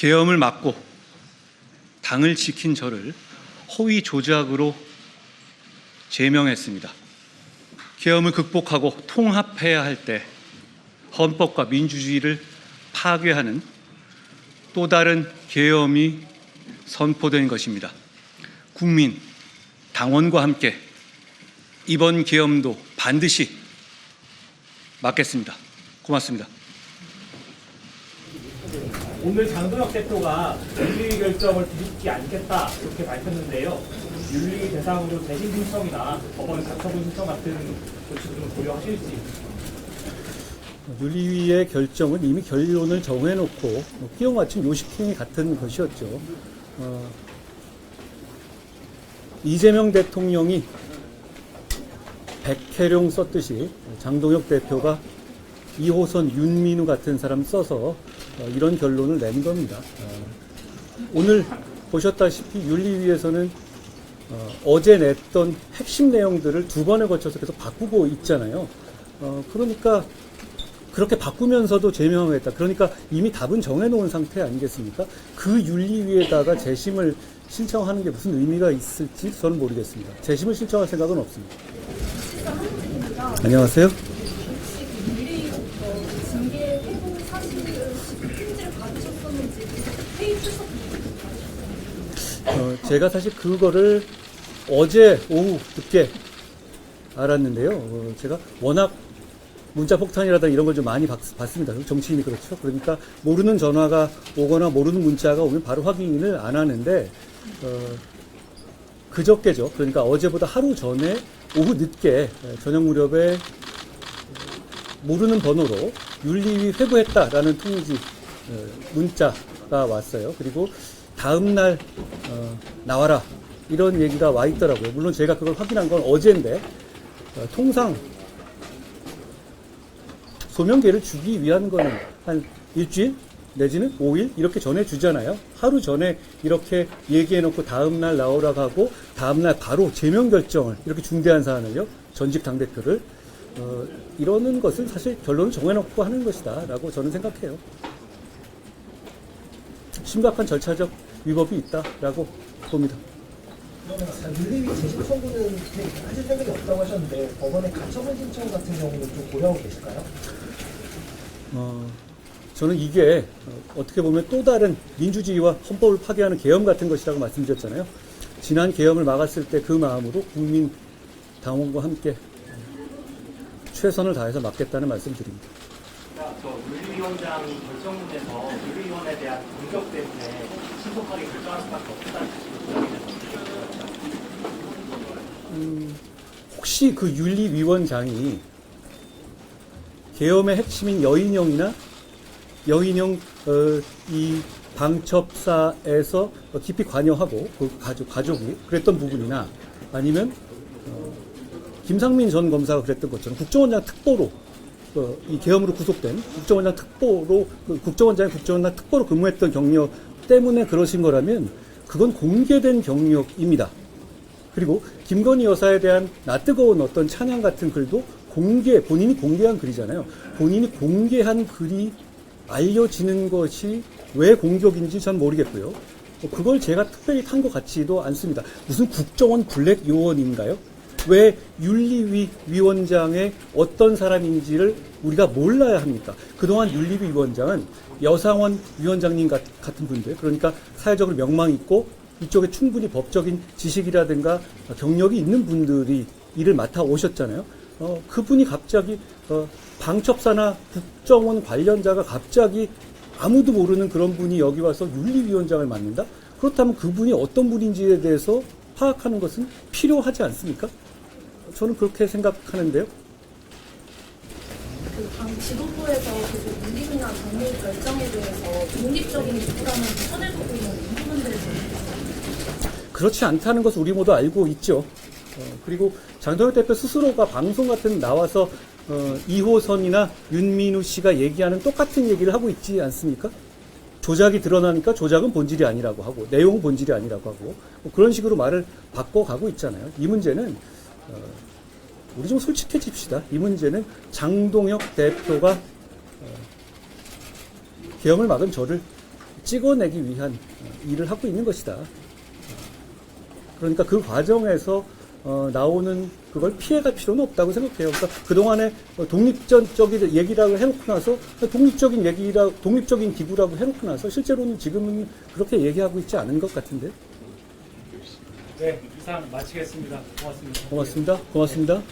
계엄을 막고 당을 지킨 저를 허위 조작으로 제명했습니다. 계엄을 극복하고 통합해야 할 때 헌법과 민주주의를 파괴하는 또 다른 계엄이 선포된 것입니다. 국민, 당원과 함께 이번 계엄도 반드시 막겠습니다. 고맙습니다. 오늘 장동혁 대표가 윤리위 결정을 뒤집지 않겠다 이렇게 밝혔는데요. 윤리위 대상으로 재심 신청이나 법원 가처분 신청 같은 조치도 좀 고려하실지. 윤리위의 결정은 이미 결론을 정해놓고 끼워 맞춘 요식행위 같은 것이었죠. 이재명 대통령이 백혜룡 썼듯이 장동혁 대표가 2호선 윤민우 같은 사람 써서 이런 결론을 낸 겁니다. 오늘 보셨다시피 윤리위에서는 어제 냈던 핵심 내용들을 두 번에 거쳐서 계속 바꾸고 있잖아요. 그러니까 그렇게 바꾸면서도 제명을 했다. 그러니까 이미 답은 정해놓은 상태 아니겠습니까? 그 윤리위에다가 재심을 신청하는 게 무슨 의미가 있을지 저는 모르겠습니다. 재심을 신청할 생각은 없습니다. 안녕하세요. 제가 사실 그거를 어제 오후 늦게 알았는데요. 제가 워낙 문자 폭탄이라든가 이런 걸 좀 많이 봤습니다. 정치인이 그렇죠. 그러니까 모르는 전화가 오거나 모르는 문자가 오면 바로 확인을 안 하는데 그저께죠. 그러니까 어제보다 하루 전에 오후 늦게 저녁 무렵에 모르는 번호로 윤리위 회부했다라는 통지 문자가 왔어요. 그리고 다음날 나와라 이런 얘기가 와 있더라고요. 물론 제가 그걸 확인한 건 어제인데 통상 소명계를 주기 위한 거는 한 일주일 내지는 5일 이렇게 전해주잖아요. 하루 전에 이렇게 얘기해놓고 다음날 나오라고 하고 다음날 바로 제명 결정을 이렇게 중대한 사안을요. 전직 당대표를 이러는 것은 사실 결론을 정해놓고 하는 것이다 라고 저는 생각해요. 심각한 절차적 위법이 있다라고 봅니다. 윤리위 재심 청구는 하실 생각이 없다고 하셨는데 법원의 가처분 신청 같은 경우는 좀 고려하고 계실까요? 저는 이게 어떻게 보면 또 다른 민주주의와 헌법을 파괴하는 계엄 같은 것이라고 말씀드렸잖아요. 지난 계엄을 막았을 때 그 마음으로 국민 당원과 함께 최선을 다해서 막겠다는 말씀 드립니다. 저 윤리위원장 결정문에서 윤리위원에 대한 공격 때문에 신속하게 결정할 수밖에 없다는 뜻이거든요. 혹시 그 윤리위원장이 계엄의 핵심인 여인형이나 여인형 이 방첩사에서 깊이 관여하고 그 가족이 그랬던 부분이나 아니면 김상민 전 검사가 그랬던 것처럼 국정원장 특보로 이 계엄으로 구속된 국정원장 특보로 국정원장 특보로 근무했던 경력 때문에 그러신 거라면 그건 공개된 경력입니다. 그리고 김건희 여사에 대한 낯뜨거운 어떤 찬양 같은 글도 본인이 공개한 글이잖아요. 본인이 공개한 글이 알려지는 것이 왜 공격인지 전 모르겠고요. 그걸 제가 특별히 탄 것 같지도 않습니다. 무슨 국정원 블랙 요원인가요? 왜 윤리위 위원장의 어떤 사람인지를 우리가 몰라야 합니까? 그동안 윤리위 위원장은 여상원 위원장님 같은 분들, 그러니까 사회적으로 명망 있고 이쪽에 충분히 법적인 지식이라든가 경력이 있는 분들이 일을 맡아 오셨잖아요. 그분이 갑자기 방첩사나 국정원 관련자가 갑자기 아무도 모르는 그런 분이 여기 와서 윤리위원장을 맡는다? 그렇다면 그분이 어떤 분인지에 대해서 파악하는 것은 필요하지 않습니까? 저는 그렇게 생각하는데요. 지도부에서 계속 윤리위나 정리 결정에 대해서 독립적인 기구라는 손해보고 있는 이 부분들에 그렇지 않다는 것을 우리 모두 알고 있죠. 그리고 장동혁 대표 스스로가 방송 같은 데 나와서 2호선이나 윤민우 씨가 얘기하는 똑같은 얘기를 하고 있지 않습니까? 조작이 드러나니까 조작은 본질이 아니라고 하고 내용은 본질이 아니라고 하고 그런 식으로 말을 바꿔가고 있잖아요. 이 문제는 우리 좀 솔직해집시다. 이 문제는 장동혁 대표가 계엄을 막은 저를 찍어내기 위한 일을 하고 있는 것이다. 그러니까 그 과정에서 나오는 그걸 피해갈 필요는 없다고 생각해요. 그러니까 그동안에 독립적인 얘기라고 해놓고 나서 독립적인 기구라고 해놓고 나서 실제로는 지금은 그렇게 얘기하고 있지 않은 것 같은데. 네, 이상 마치겠습니다. 고맙습니다. 고맙습니다. 고맙습니다.